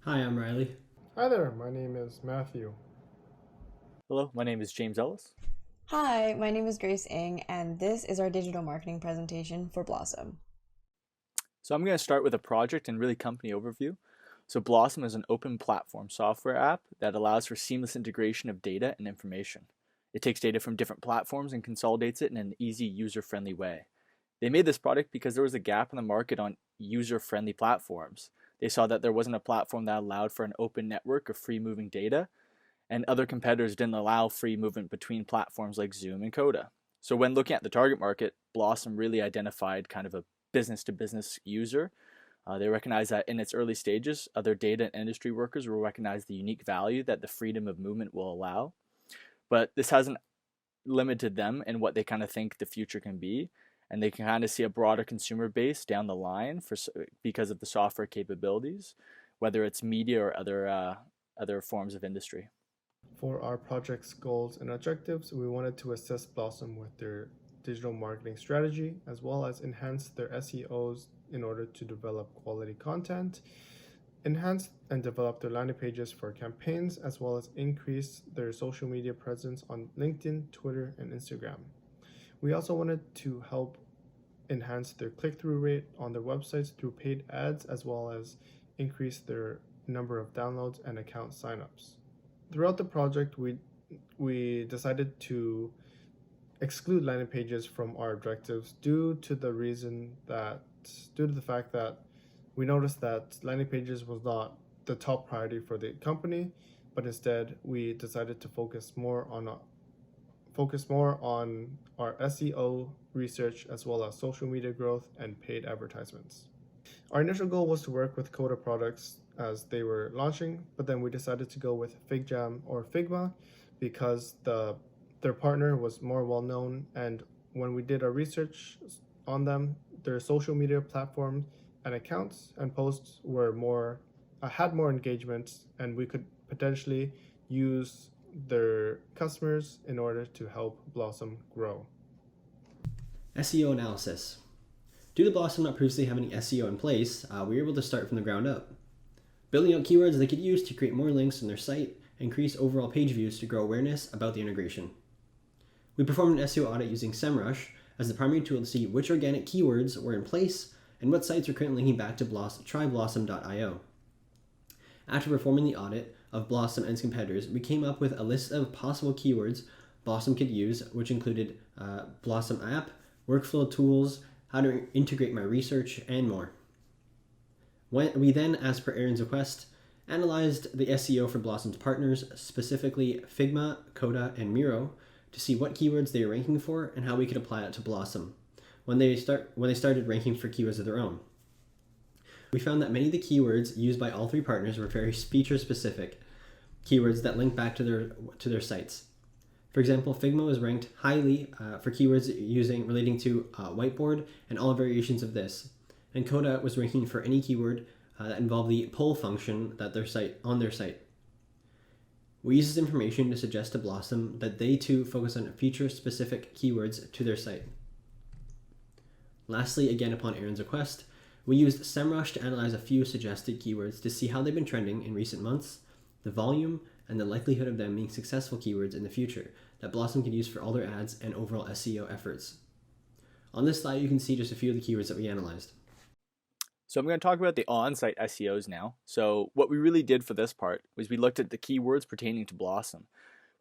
Hi, I'm Riley. Hi there, my name is Matthew. Hello, my name is James Ellis. Hi, my name is Grace Ng, and this is our digital marketing presentation for Blossom. So I'm going to start with a project and really company overview. So Blossom is an open platform software app that allows for seamless integration of data and information. It takes data from different platforms and consolidates it in an easy, user-friendly way. They made this product because there was a gap in the market on user-friendly platforms. They saw that there wasn't a platform that allowed for an open network of free-moving data, and other competitors didn't allow free movement between platforms like Zoom and Coda. So when looking at the target market, Blossom really identified kind of a business to business user. They recognized that in its early stages, other data and industry workers will recognize the unique value that the freedom of movement will allow. But this hasn't limited them in what they kind of think the future can be. And they can kind of see a broader consumer base down the line because of the software capabilities, whether it's media or other forms of industry. For our project's goals and objectives, we wanted to assist Blossom with their digital marketing strategy as well as enhance their SEOs in order to develop quality content, enhance and develop their landing pages for campaigns, as well as increase their social media presence on LinkedIn, Twitter, and Instagram. We also wanted to help enhance their click through rate on their websites through paid ads, as well as increase their number of downloads and account signups. Throughout the project, we decided to exclude landing pages from our objectives due to the fact that we noticed that landing pages was not the top priority for the company, but instead we decided to focus more on our SEO research as well as social media growth and paid advertisements. Our initial goal was to work with Coda products as they were launching, but then we decided to go with FigJam or Figma because their partner was more well known, and when we did our research on them, their social media platforms and accounts and posts were more had more engagement, and we could potentially use their customers in order to help Blossom grow. SEO analysis. Due to Blossom not previously having any SEO in place, we were able to start from the ground up, building out keywords they could use to create more links on their site, increase overall page views to grow awareness about the integration. We performed an SEO audit using SEMrush as the primary tool to see which organic keywords were in place and what sites were currently linking back to tryblossom.io. After performing the audit of Blossom and its competitors, we came up with a list of possible keywords Blossom could use, which included Blossom app, workflow tools, how to integrate my research, and more. We then, as per Aaron's request, analyzed the SEO for Blossom's partners, specifically Figma, Coda, and Miro, to see what keywords they were ranking for and how we could apply it to Blossom when they started ranking for keywords of their own. We found that many of the keywords used by all three partners were very feature-specific keywords that link back to their sites. For example, Figma was ranked highly for keywords relating to whiteboard and all variations of this, and Coda was ranking for any keyword that involved the poll function on their site. We use this information to suggest to Blossom that they too focus on feature-specific keywords to their site. Lastly, again upon Aaron's request, we used SEMrush to analyze a few suggested keywords to see how they've been trending in recent months, the volume, and the likelihood of them being successful keywords in the future that Blossom can use for all their ads and overall SEO efforts. On this slide, you can see just a few of the keywords that we analyzed. So I'm going to talk about the on-site SEOs now. So what we really did for this part was we looked at the keywords pertaining to Blossom.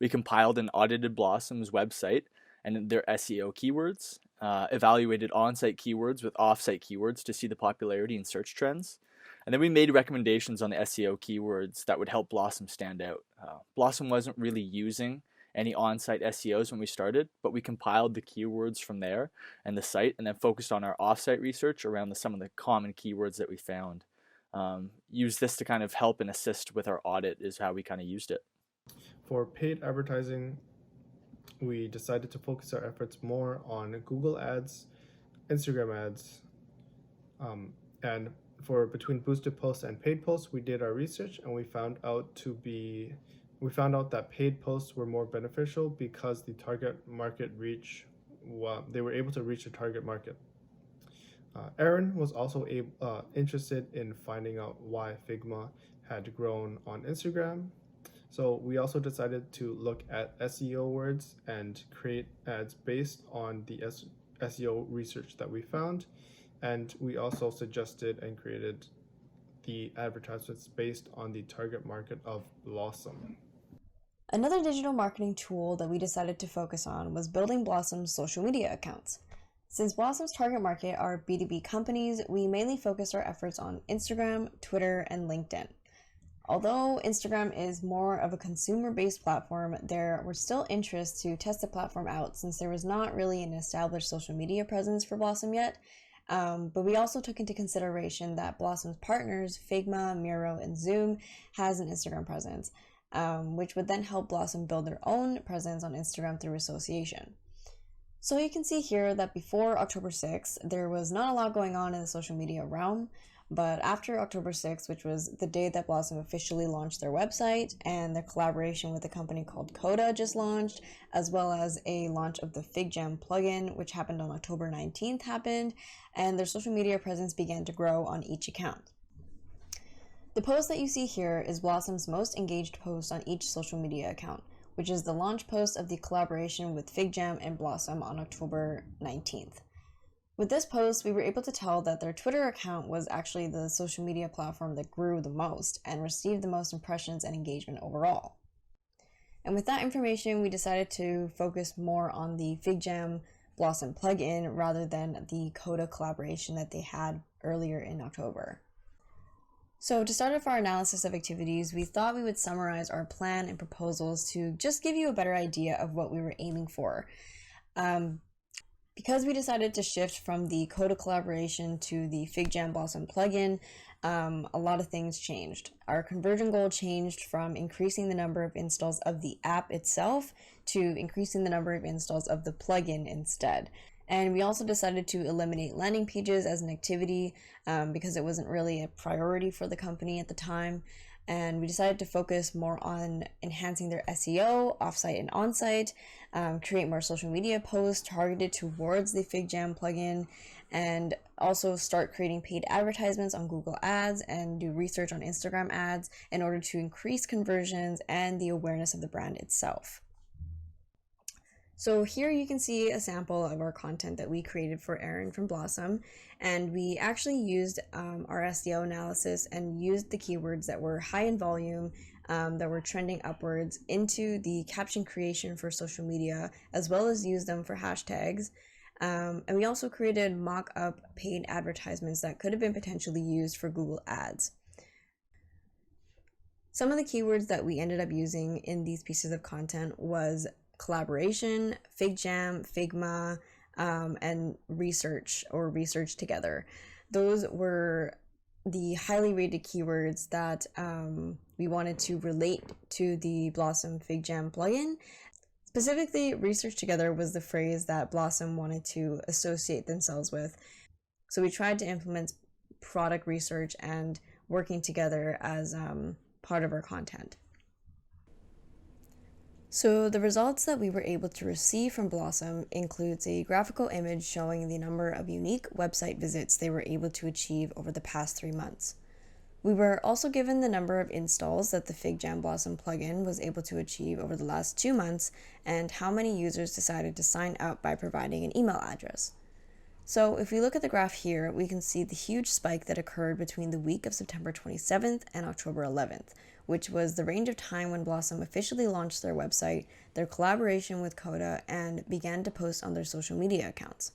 We compiled and audited Blossom's website and their SEO keywords, evaluated on-site keywords with off-site keywords to see the popularity and search trends. And then we made recommendations on the SEO keywords that would help Blossom stand out. Blossom wasn't really using any on-site SEOs when we started, but we compiled the keywords from there and the site and then focused on our off-site research around some of the common keywords that we found. Use this to kind of help and assist with our audit is how we kind of used it. For paid advertising, we decided to focus our efforts more on Google ads, Instagram ads, and for between boosted posts and paid posts, we did our research and we found out that paid posts were more beneficial because the target market reach, well, they were able to reach the target market. Aaron was also interested in finding out why Figma had grown on Instagram. So we also decided to look at SEO words and create ads based on the SEO research that we found. And we also suggested and created the advertisements based on the target market of Blossom. Another digital marketing tool that we decided to focus on was building Blossom's social media accounts. Since Blossom's target market are B2B companies, we mainly focused our efforts on Instagram, Twitter, and LinkedIn. Although Instagram is more of a consumer-based platform, there were still interests to test the platform out since there was not really an established social media presence for Blossom yet. But we also took into consideration that Blossom's partners, Figma, Miro, and Zoom, has an Instagram presence, which would then help Blossom build their own presence on Instagram through association. So you can see here that before October 6th, there was not a lot going on in the social media realm, but after October 6th, which was the day that Blossom officially launched their website, and their collaboration with a company called Coda just launched, as well as a launch of the FigJam plugin, which happened on October 19th happened, and their social media presence began to grow on each account. The post that you see here is Blossom's most engaged post on each social media account, which is the launch post of the collaboration with FigJam and Blossom on October 19th. With this post, we were able to tell that their Twitter account was actually the social media platform that grew the most and received the most impressions and engagement overall. And with that information, we decided to focus more on the FigJam Blossom plugin rather than the Coda collaboration that they had earlier in October. So to start off our analysis of activities, we thought we would summarize our plan and proposals to just give you a better idea of what we were aiming for. Because we decided to shift from the Coda collaboration to the FigJam Blossom plugin, a lot of things changed. Our conversion goal changed from increasing the number of installs of the app itself to increasing the number of installs of the plugin instead. And we also decided to eliminate landing pages as an activity because it wasn't really a priority for the company at the time. And we decided to focus more on enhancing their SEO, offsite and onsite, create more social media posts targeted towards the FigJam plugin, and also start creating paid advertisements on Google Ads and do research on Instagram ads in order to increase conversions and the awareness of the brand itself. So here you can see a sample of our content that we created for Aaron from Blossom, and we actually used our SEO analysis and used the keywords that were high in volume, that were trending upwards into the caption creation for social media, as well as use them for hashtags. And we also created mock-up paid advertisements that could have been potentially used for Google Ads. Some of the keywords that we ended up using in these pieces of content was collaboration, FigJam, Figma, and research or research together. Those were the highly rated keywords that we wanted to relate to the Blossom FigJam plugin. Specifically, research together was the phrase that Blossom wanted to associate themselves with. So we tried to implement product research and working together as part of our content. So the results that we were able to receive from Blossom includes a graphical image showing the number of unique website visits they were able to achieve over the past 3 months. We were also given the number of installs that the FigJam Blossom plugin was able to achieve over the last 2 months and how many users decided to sign up by providing an email address. So if we look at the graph here, we can see the huge spike that occurred between the week of September 27th and October 11th, which was the range of time when Blossom officially launched their website, their collaboration with Coda, and began to post on their social media accounts.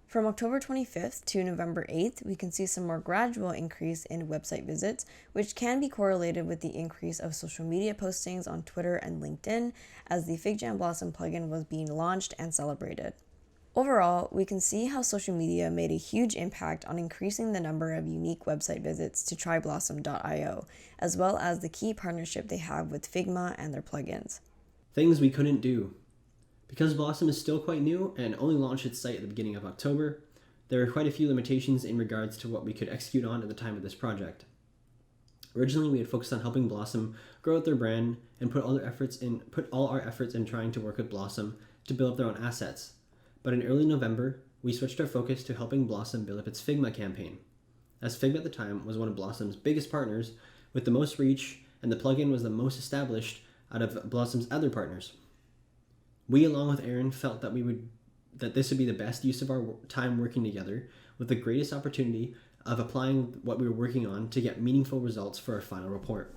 From October 25th to November 8th, we can see some more gradual increase in website visits, which can be correlated with the increase of social media postings on Twitter and LinkedIn as the FigJam Blossom plugin was being launched and celebrated. Overall, we can see how social media made a huge impact on increasing the number of unique website visits to tryblossom.io, as well as the key partnership they have with Figma and their plugins. Things we couldn't do. Because Blossom is still quite new and only launched its site at the beginning of October, there are quite a few limitations in regards to what we could execute on at the time of this project. Originally, we had focused on helping Blossom grow out their brand and put all our efforts in trying to work with Blossom to build up their own assets. But in early November, we switched our focus to helping Blossom build up its Figma campaign, as Figma at the time was one of Blossom's biggest partners with the most reach, and the plugin was the most established out of Blossom's other partners. We, along with Aaron, felt that this would be the best use of our time working together, with the greatest opportunity of applying what we were working on to get meaningful results for our final report.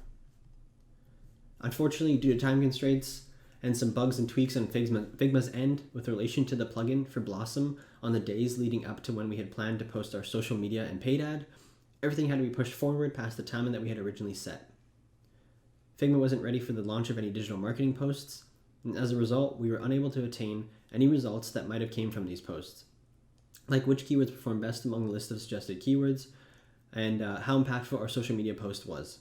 Unfortunately, due to time constraints and some bugs and tweaks on Figma's end with relation to the plugin for Blossom on the days leading up to when we had planned to post our social media and paid ad, everything had to be pushed forward past the timing that we had originally set. Figma wasn't ready for the launch of any digital marketing posts, and as a result, we were unable to attain any results that might have came from these posts, like which keywords performed best among the list of suggested keywords, and how impactful our social media post was.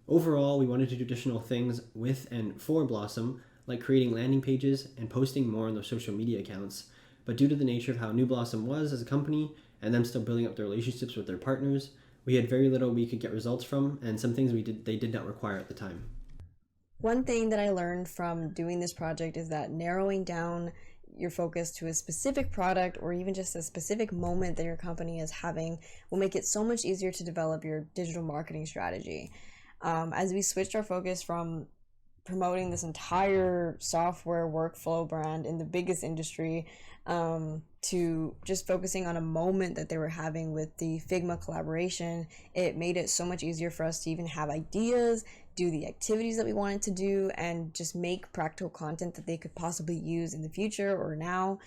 Overall, we wanted to do additional things with and for Blossom, like creating landing pages and posting more on their social media accounts, but due to the nature of how new Blossom was as a company, and them still building up their relationships with their partners, we had very little we could get results from, and some things they did not require at the time. One thing that I learned from doing this project is that narrowing down your focus to a specific product or even just a specific moment that your company is having will make it so much easier to develop your digital marketing strategy. As we switched our focus from promoting this entire software workflow brand in the biggest industry to just focusing on a moment that they were having with the Figma collaboration, it made it so much easier for us to even have ideas, do the activities that we wanted to do, and just make practical content that they could possibly use in the future or now.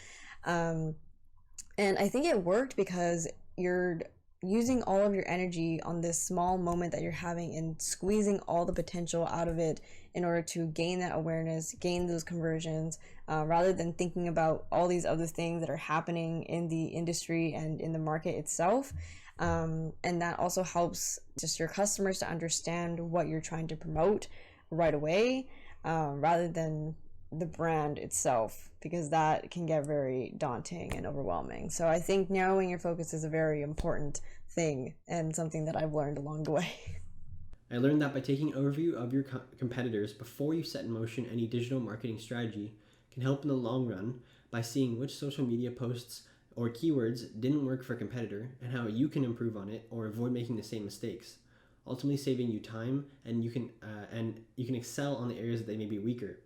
And I think it worked because you're using all of your energy on this small moment that you're having and squeezing all the potential out of it in order to gain that awareness, gain those conversions, rather than thinking about all these other things that are happening in the industry and in the market itself. And that also helps just your customers to understand what you're trying to promote right away, rather than the brand itself, because that can get very daunting and overwhelming. So I think narrowing your focus is a very important thing and something that I've learned along the way. I learned that by taking an overview of your competitors before you set in motion any digital marketing strategy can help in the long run by seeing which social media posts or keywords didn't work for a competitor and how you can improve on it or avoid making the same mistakes, ultimately saving you time, and you can excel on the areas that they may be weaker,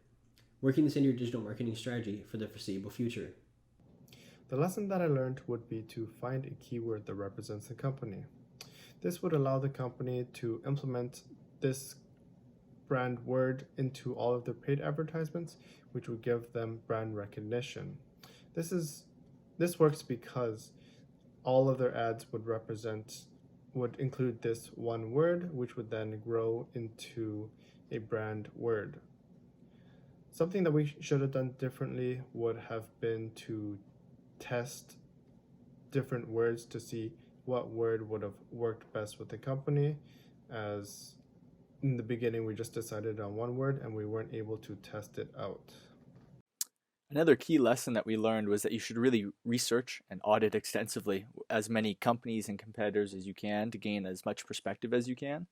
working this into your digital marketing strategy for the foreseeable future. The lesson that I learned would be to find a keyword that represents the company. This would allow the company to implement this brand word into all of their paid advertisements, which would give them brand recognition. This works because all of their ads would include this one word, which would then grow into a brand word. Something that we should have done differently would have been to test different words to see what word would have worked best with the company, as in the beginning we just decided on one word and we weren't able to test it out. Another key lesson that we learned was that you should really research and audit extensively as many companies and competitors as you can to gain as much perspective as you can.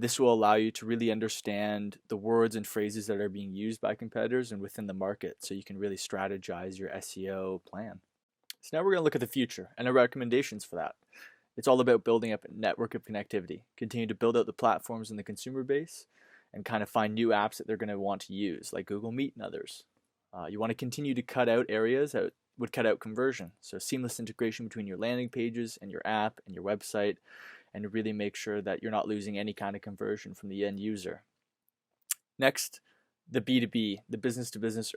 This will allow you to really understand the words and phrases that are being used by competitors and within the market, so you can really strategize your SEO plan. So now we're going to look at the future and our recommendations for that. It's all about building up a network of connectivity, continue to build out the platforms in the consumer base, and kind of find new apps that they're going to want to use, like Google Meet and others. You want to continue to cut out areas that would cut out conversion, so seamless integration between your landing pages and your app and your website, and to really make sure that you're not losing any kind of conversion from the end user. Next, the B2B, the business-to-business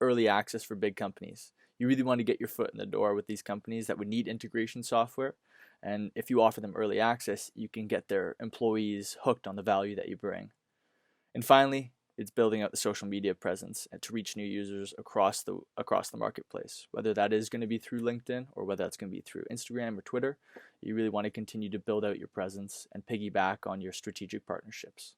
early access for big companies. You really want to get your foot in the door with these companies that would need integration software, and if you offer them early access, you can get their employees hooked on the value that you bring. And finally, it's building out the social media presence and to reach new users across the marketplace, whether that is going to be through LinkedIn or whether that's going to be through Instagram or Twitter. You really want to continue to build out your presence and piggyback on your strategic partnerships.